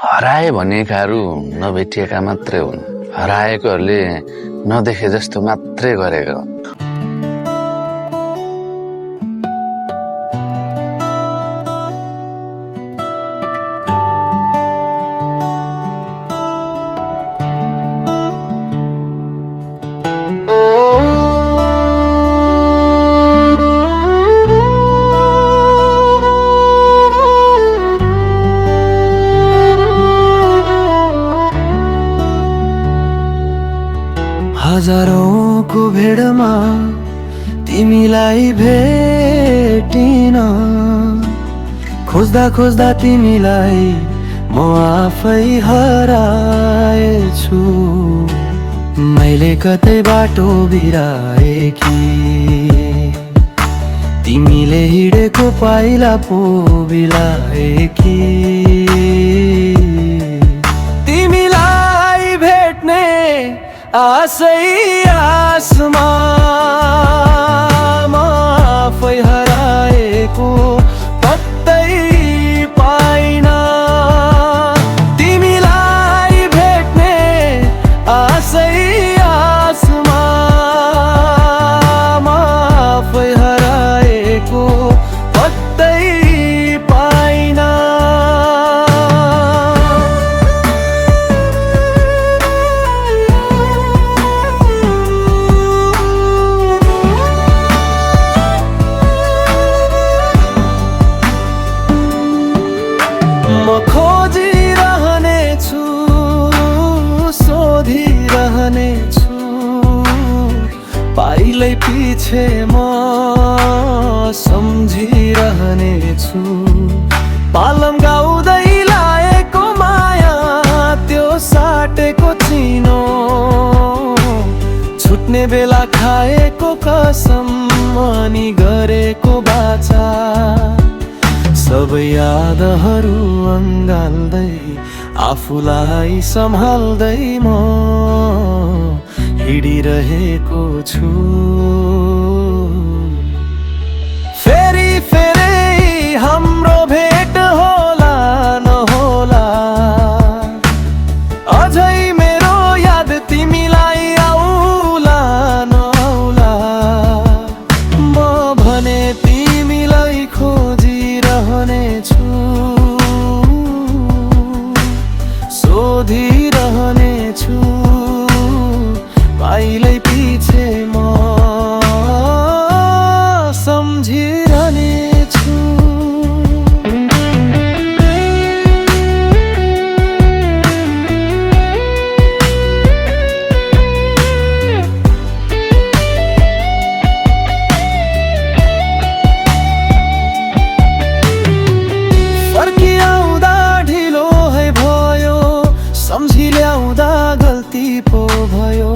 हराए भनेकाहरू नभेटिएका मात्रै हुन्, हराएकोहरूले नदेखे जस्तो मात्रै गरेका हुन्। हजारौंको भेडमा तिमीलाई भेटिन, खोज्दा खोज्दा तिमीलाई म आफै हराएछु। मैले कतै बाटो बिराए कि तिमीले हिँडेको पाइला पो बिलाए कि तिमीलाई भेट्ने आसै आसमा म आफै हराएको पत्तै पाइन। तिमीलाई भेट्ने आसै आसमा म आफै हराएको पत्तै पाइन। म खोजिरहनेछु, सोधिरहनेछु, पाइलै पछि म सम्झिरहनेछु। पालम गाउँदै लाएको माया त्यो साटेको चिनो, छुट्ने बेला खाएको कसम अनि गरेको बाचा, सबै यादहरू अँगाल्दै आफूलाई सम्हाल्दै म हिँडिरहेको छु। फेरि फेरि हाम्रो भेट होला नहोला, अझै मेरो याद तिमीलाई आउला नआउला, म भने तिमीलाई खोजिरहनेछु, सोधिरहनेछु, पाइलै पछि म सम्झिरहनेछु। फर्किआउँदा ढिलो है भयो, सम्झि ल्याउँदा गल्ती पो भयो,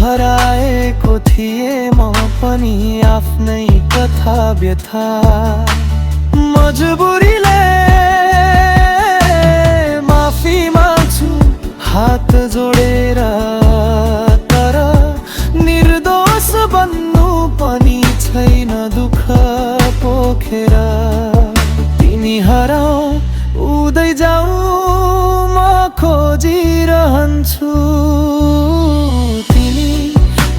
हराएको थिए म पनि आफ्नै कथा व्यथा, मजबुरीले माफी माग्छु हात जोडेर। तर निर्दोष बन्नु पनि छैन दुःख पोखेर, तिमी हराउँदै जाऊ म खोजिरहन्छु, तिमी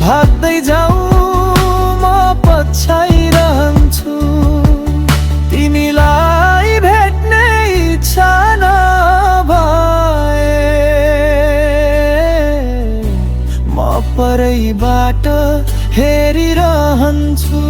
भाग्दै जाऊ म पछ्याइरहन्छु। तिमीलाई भेट्ने इच्छा नभए म परैबाट हेरिरहन्छु।